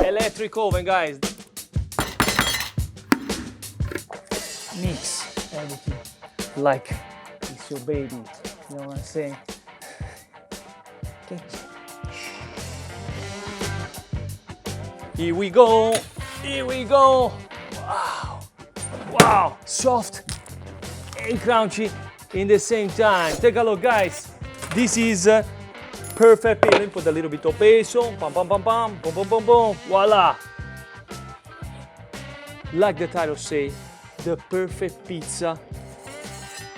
electric oven, guys. Mix everything like it's your baby. You know what I'm saying? Okay. Here we go. Here we go. Wow. Wow. Soft and crunchy in the same time. Take a look, guys. This is perfect peeling. Put a little bit of basil. Pam, pam, pam, pam. Boom, boom, boom, boom. Voila. Like the title say, the perfect pizza,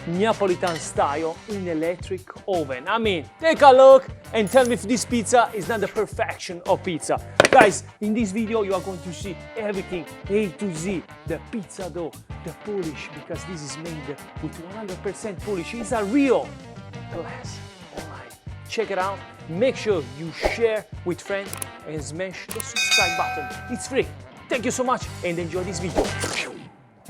Neapolitan style in electric oven. I mean, take a look and tell me if this pizza is not the perfection of pizza. Guys, in this video you are going to see everything A to Z, the pizza dough, the Polish, because this is made with 100% Polish. It's a real class. Alright, check it out. Make sure you share with friends and smash the subscribe button. It's free. Thank you so much and enjoy this video.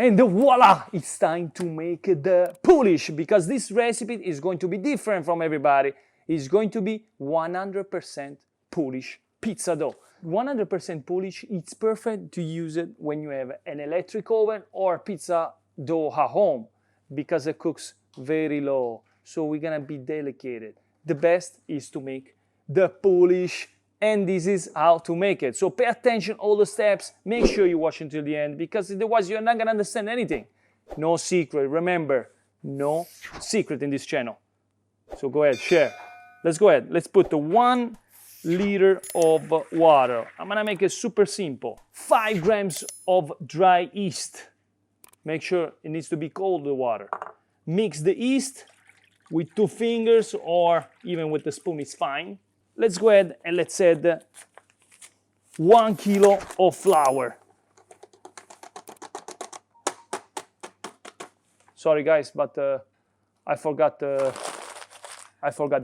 And voila, it's time to make the Polish, because this recipe is going to be different from everybody. It's going to be 100% Polish pizza dough. 100% Polish, it's perfect to use it when you have an electric oven or pizza dough at home, because it cooks very low. So we're gonna be delicate. The best is to make the Polish, and this is how to make it. So pay attention all the steps, make sure you watch until the end, because otherwise you're not gonna understand anything. No secret, remember, no secret in this channel. So go ahead, share. Let's go ahead, let's put the 1 liter of water. I'm gonna make it super simple. 5 grams of dry yeast. Make sure it needs to be cold, the water. Mix the yeast with 2 fingers or even with the spoon is fine. Let's go ahead and let's add 1 kilo of flour. Sorry guys, but I forgot the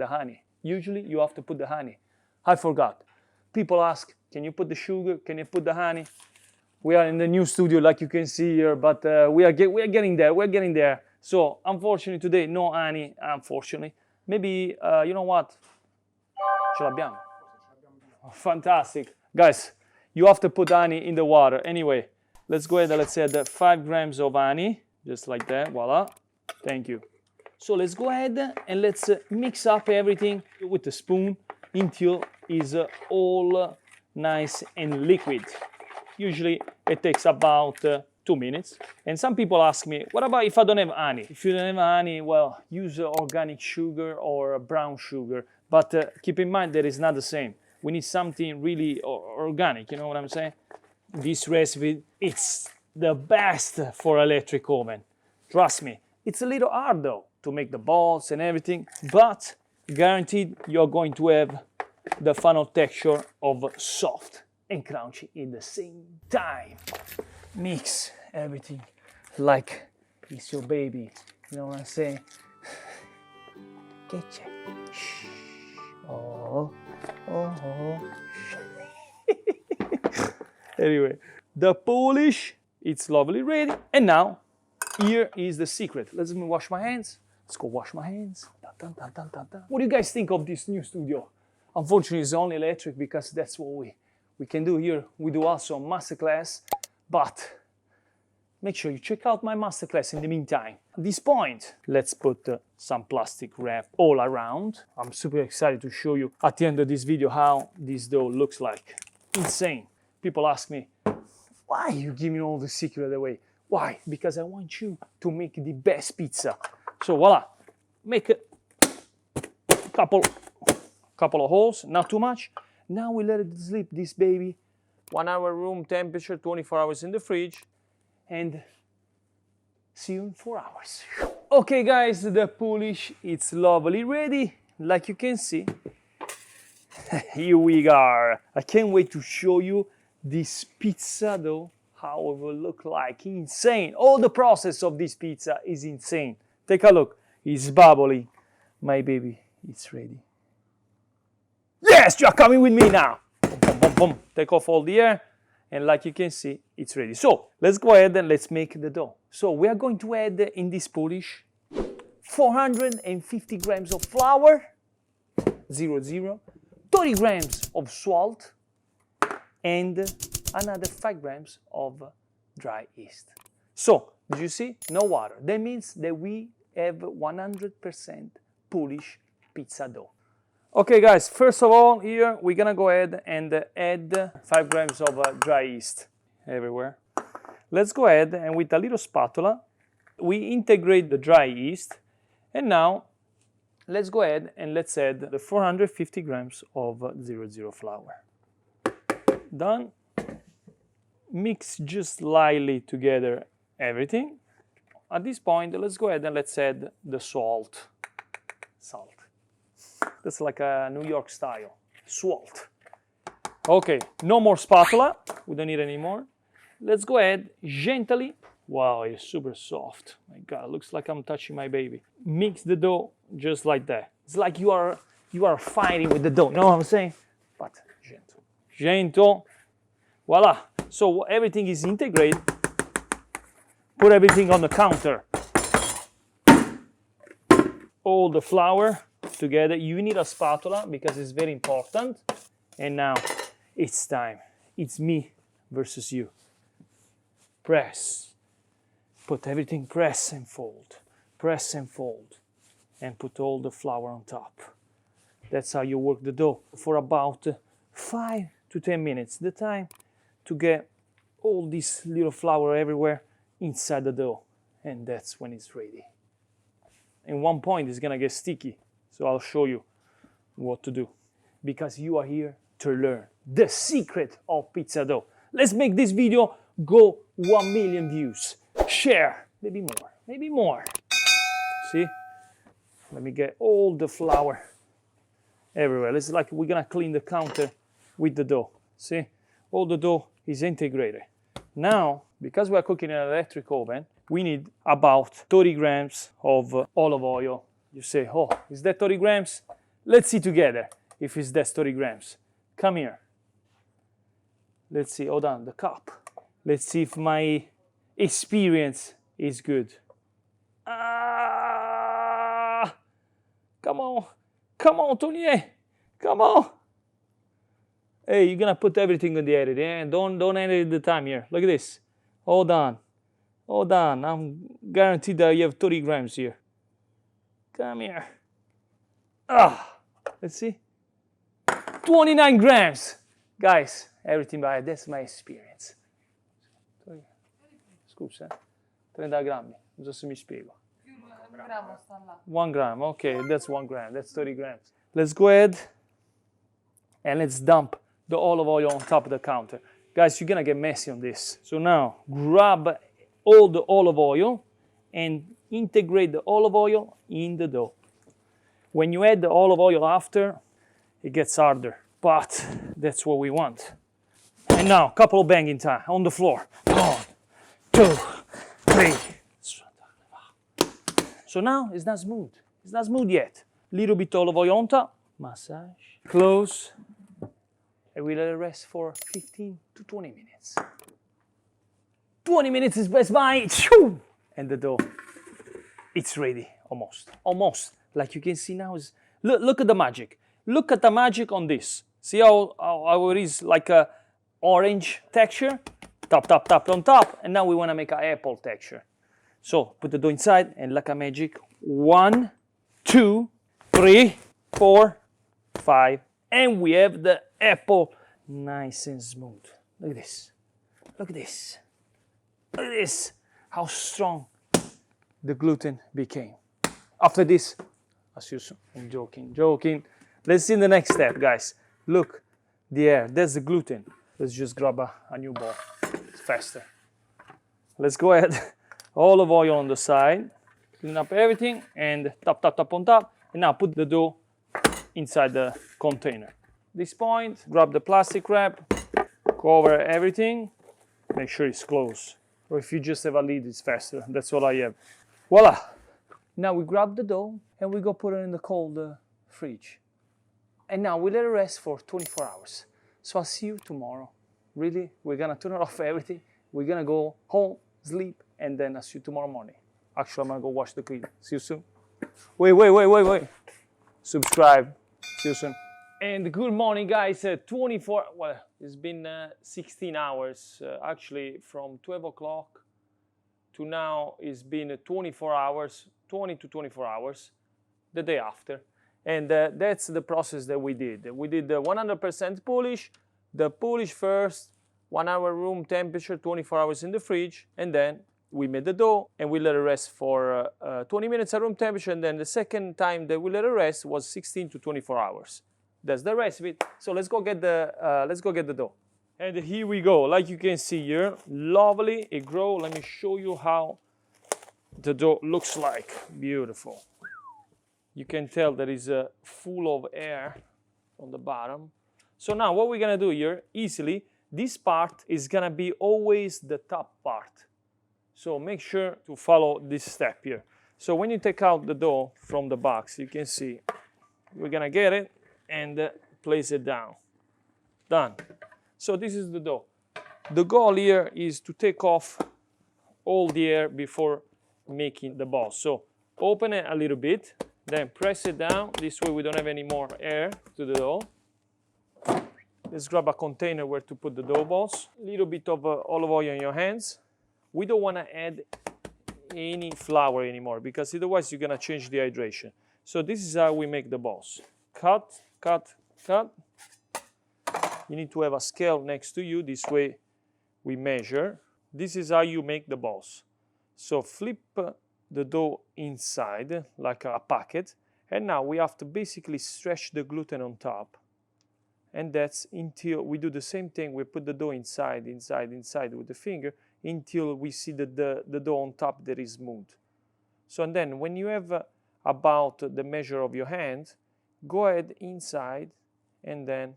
honey. Usually you have to put the honey. I forgot. People ask, can you put the sugar? Can you put the honey? We are in the new studio, like you can see here, but we are getting there. We're getting there. So unfortunately today, no honey. Unfortunately, maybe you know what? Ce l'abbiamo. Fantastic, guys. You have to put honey in the water. Anyway, let's go ahead and let's add 5 grams of honey, just like that. Voila. Thank you. So let's go ahead and let's mix up everything with the spoon until it's all nice and liquid. Usually it takes about 2 minutes. And some people ask me, what about if I don't have honey? If you don't have honey, well, use organic sugar or brown sugar. But keep in mind that it's not the same. We need something really organic, you know what I'm saying? This recipe, it's the best for electric oven. Trust me. It's a little hard though to make the balls and everything, but guaranteed you're going to have the final texture of soft and crunchy in the same time. Mix everything like it's your baby. You know what I'm saying? Get you. Shh. Oh, oh, oh. Anyway, the Polish, it's lovely ready. And now, here is the secret. Let me wash my hands. Let's go wash my hands. Dun, dun, dun, dun, dun. What do you guys think of this new studio? Unfortunately, it's only electric because that's what we can do here. We do also a masterclass, but make sure you check out my masterclass in the meantime. At this point, let's put some plastic wrap all around. I'm super excited to show you at the end of this video how this dough looks like. Insane. People ask me, why are you giving all the secret away? Why? Because I want you to make the best pizza. So voila, make a couple of holes, not too much. Now we let it sleep, this baby. 1 hour room temperature, 24 hours in the fridge. And see you in 4 hours. Okay guys, the Polish, it's lovely ready. Like you can see, here we are. I can't wait to show you this pizza dough, how it will look like. Insane. All the process of this pizza is insane. Take a look. It's bubbly. My baby, it's ready. Yes, you're coming with me now. Boom, boom, boom. Take off all the air. And like you can see, it's ready. So let's go ahead and let's make the dough. So we are going to add in this Polish 450 grams of flour, 00, 30 grams of salt, and another 5 grams of dry yeast. So, did you see? No water. That means that we have 100% Polish pizza dough. Okay guys, first of all, here we're gonna go ahead and add 5 grams of dry yeast everywhere. Let's go ahead and with a little spatula, we integrate the dry yeast. And now, let's go ahead and let's add the 450 grams of 00 flour. Done. Mix just lightly together everything. At this point, let's go ahead and let's add the salt. That's like a New York style, salt. Okay, no more spatula, we don't need any more. Let's go ahead gently. Wow, it's super soft. My God, it looks like I'm touching my baby. Mix the dough just like that. It's like you are fighting with the dough, you know what I'm saying? But gentle. Gentle. Voila. So everything is integrated. Put everything on the counter. All the flour together. You need a spatula because it's very important. And now it's time. It's me versus you. Press. Put everything, press and fold. Press and fold. And put all the flour on top. That's how you work the dough for about 5 to 10 minutes. The time to get all this little flour everywhere inside the dough. And that's when it's ready. In one point, it's gonna get sticky. So I'll show you what to do. Because you are here to learn the secret of pizza dough. Let's make this video go 1 million views. Share, maybe more, maybe more. See? Let me get all the flour everywhere. It's like we're gonna clean the counter with the dough. See? All the dough is integrated. Now, because we're cooking in an electric oven, we need about 30 grams of olive oil. You say, oh, is that 30 grams? Let's see together if it's that 30 grams. Come here. Let's see, hold on, the cup. Let's see if my experience is good. Ah! Come on, Tony, come on. Hey, you're gonna put everything in the edit, eh? Don't edit the time here. Look at this. Hold on. I'm guaranteed that you have 30 grams here. Come here. Ah, let's see. 29 grams. Guys, everything by that's my experience. Scusa, 30 grammi. Non so se mi spiego. 1 gram, okay, that's 1 gram, that's 30 grams. Let's go ahead and let's dump the olive oil on top of the counter. Guys, you're gonna get messy on this. So now, grab all the olive oil and integrate the olive oil in the dough. When you add the olive oil after, it gets harder, but that's what we want. And now, couple of banging time on the floor. 1, 2, 3. So now it's not smooth. It's not smooth yet. Little bit olive oil on top. Massage. Close. And we let it rest for 15 to 20 minutes. 20 minutes is best by. And the dough, it's ready, almost. Almost. Like you can see now, is look at the magic. Look at the magic on this. See how it is like a orange texture? Tap on top. And now we want to make an apple texture. So put the dough inside and like a magic. 1, 2, 3, 4, 5. And we have the apple nice and smooth. Look at this. Look at this. Look at this. How strong the gluten became. After this, as usual, I'm joking. Let's see the next step, guys. Look, the air, that's the gluten. Let's just grab a new bowl. It's faster. Let's go ahead. Olive oil on the side. Clean up everything and tap on top. And now put the dough inside the container. This point, grab the plastic wrap, cover everything, make sure it's closed. Or if you just have a lid, it's faster. That's all I have. Voila! Now we grab the dough and we go put it in the cold fridge. And now we let it rest for 24 hours. So I'll see you tomorrow. Really, we're gonna turn off everything. We're gonna go home, sleep, and then I'll see you tomorrow morning. Actually, I'm gonna go wash the cleaner. See you soon. Wait. Subscribe. See you soon. And good morning, guys. 24, well, it's been 16 hours. Actually, from 12 o'clock to now, it's been 24 hours, 20 to 24 hours, the day after. And that's the process that we did. We did the 100% Polish, the Polish first, 1 hour room temperature, 24 hours in the fridge, and then we made the dough and we let it rest for 20 minutes at room temperature, and then the second time that we let it rest was 16 to 24 hours. That's the recipe. So let's go get the dough. And here we go. Like you can see here, lovely. It grows. Let me show you how the dough looks like. Beautiful. You can tell that it's full of air on the bottom. So now what we're gonna do here, easily, this part is gonna be always the top part. So make sure to follow this step here. So when you take out the dough from the box, you can see we're gonna get it and place it down. Done. So this is the dough. The goal here is to take off all the air before making the balls. So open it a little bit, then press it down. This way we don't have any more air to the dough. Let's grab a container where to put the dough balls. A little bit of olive oil in your hands. We don't want to add any flour anymore because otherwise you're going to change the hydration. So this is how we make the balls. Cut, cut, cut. You need to have a scale next to you. This way we measure. This is how you make the balls. So flip the dough inside like a packet. And now we have to basically stretch the gluten on top. And that's until we do the same thing. We put the dough inside with the finger until we see that the dough on top that is smooth. So and then when you have about the measure of your hand, go ahead inside and then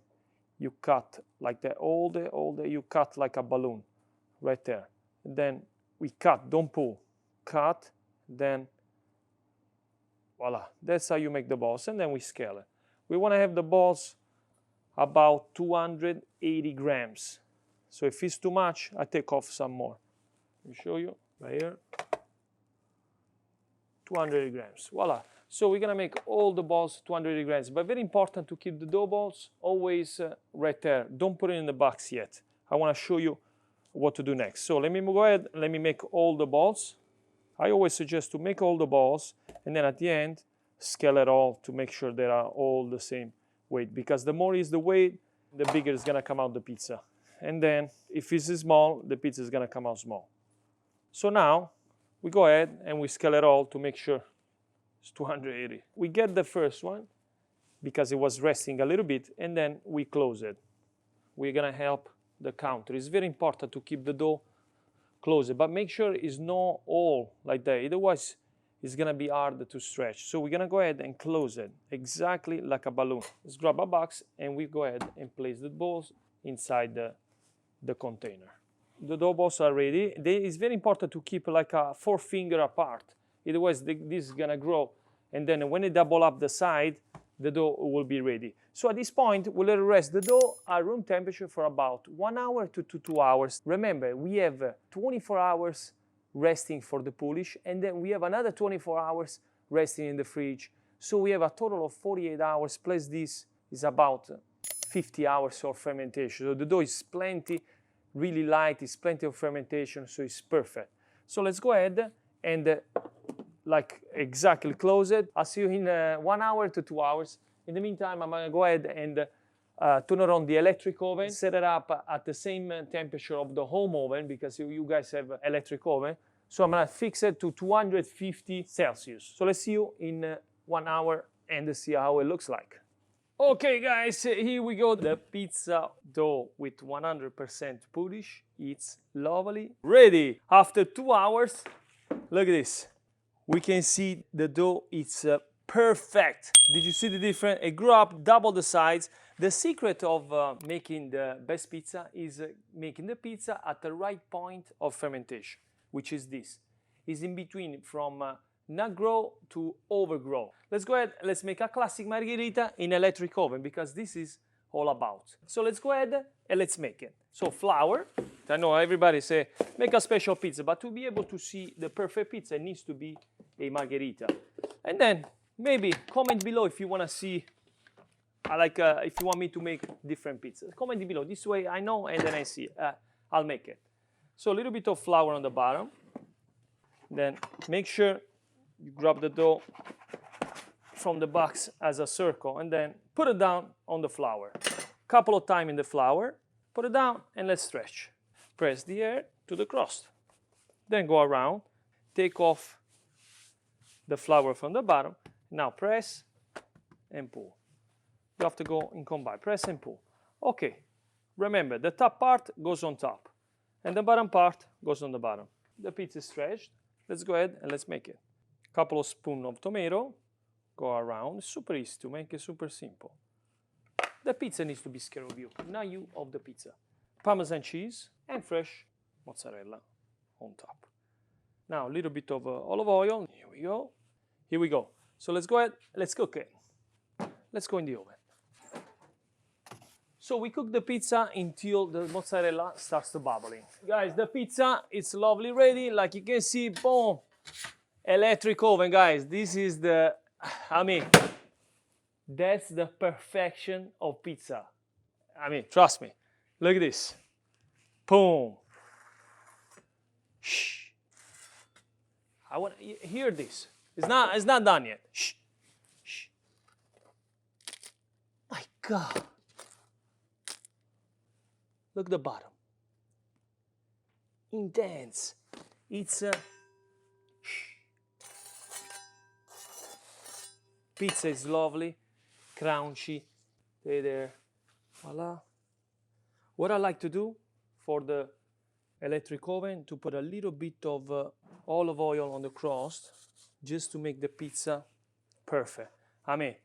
you cut like that. All the you cut like a balloon right there. And then we cut, don't pull. Cut, then voila. That's how you make the balls. And then we scale it. We want to have the balls about 280 grams. So if it's too much, I take off some more. Let me show you right here. 200 grams. Voila. So we're gonna make all the balls 200 grams, but very important to keep the dough balls always right there. Don't put it in the box yet. I wanna show you what to do next. So let me go ahead, let me make all the balls. I always suggest to make all the balls and then at the end, scale it all to make sure they are all the same weight, because the more is the weight, the bigger is gonna come out the pizza. And then if it's small, the pizza is gonna come out small. So now we go ahead and we scale it all to make sure it's 280. We get the first one because it was resting a little bit, and then we close it. We're gonna help the counter. It's very important to keep the dough closed, but make sure it's not all like that. Otherwise, it's gonna be hard to stretch. So we're gonna go ahead and close it exactly like a balloon. Let's grab a box and we go ahead and place the balls inside the container. The dough balls are ready. It's very important to keep like a 4 finger apart. Otherwise, this is gonna grow. And then when it double up the side, the dough will be ready. So at this point, we'll let it rest the dough at room temperature for about 1 hour to 2 hours. Remember, we have 24 hours resting for the Polish, and then we have another 24 hours resting in the fridge. So we have a total of 48 hours, plus this is about 50 hours of fermentation. So the dough is plenty, really light, it's plenty of fermentation, so it's perfect. So let's go ahead and like exactly close it. I'll see you in 1 hour to 2 hours. In the meantime, I'm gonna go ahead and turn on the electric oven, set it up at the same temperature of the home oven because you guys have electric oven. So I'm gonna fix it to 250 Celsius. So let's see you in 1 hour and see how it looks like. Okay guys, here we go. The pizza dough with 100% Polish. It's lovely. Ready. After 2 hours, look at this. We can see the dough, it's perfect. Did you see the difference? It grew up double the size. The secret of making the best pizza is making the pizza at the right point of fermentation, which is this. It's in between from not grow to overgrow. Let's go ahead, let's make a classic margherita in electric oven because this is all about. So let's go ahead and let's make it. So flour, I know everybody say make a special pizza, but to be able to see the perfect pizza, it needs to be a margherita. And then maybe comment below if you want to see I like, if you want me to make different pizzas, comment below. This way I know and then I see. I'll make it. So a little bit of flour on the bottom. Then make sure you grab the dough from the box as a circle and then put it down on the flour. Couple of times in the flour, put it down and let's stretch. Press the air to the crust. Then go around, take off the flour from the bottom. Now press and pull. You have to go in combine, press and pull. Okay, remember the top part goes on top and the bottom part goes on the bottom. The pizza is stretched. Let's go ahead and let's make it. Couple of spoons of tomato, go around. It's super easy to make it, super simple. The pizza needs to be scared of you, not you of the pizza. Parmesan cheese and fresh mozzarella on top. Now a little bit of olive oil. Here we go. Here we go. So let's go ahead, let's cook it. Let's go in the oven. So we cook the pizza until the mozzarella starts to bubbling. Guys, the pizza is lovely ready. Like you can see, boom, electric oven, guys. This is the, I mean, that's the perfection of pizza. I mean, trust me. Look at this. Boom. Shh. I want to hear this. It's not done yet. Shh. Shh. My God. Look at the bottom. Intense. It's pizza is lovely, crunchy. Stay there. Voila. What I like to do for the electric oven, to put a little bit of olive oil on the crust, just to make the pizza perfect. I mean,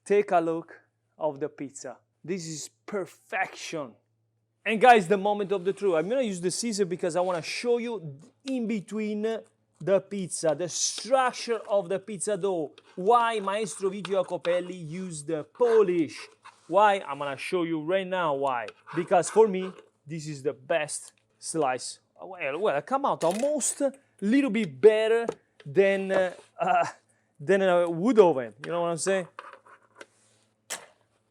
take a look of the pizza. This is perfection. And guys, the moment of the truth. I'm gonna use the scissor because I wanna show you in between the pizza, the structure of the pizza dough. Why Maestro Vito Iacopelli used the Polish. Why? I'm gonna show you right now why. Because for me, this is the best slice. Well, it come out almost a little bit better than a wood oven. You know what I'm saying?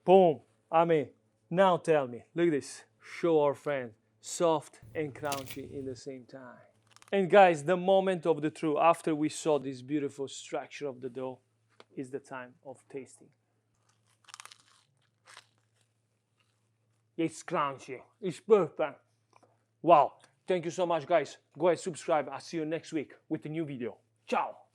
Boom. I mean, now tell me, look at this. Show our friends, soft and crunchy in the same time. And guys, the moment of the truth, after we saw this beautiful structure of the dough, is the time of tasting. It's crunchy, it's perfect. Wow, thank you so much guys. Go ahead, subscribe. I'll see you next week with a new video. Ciao.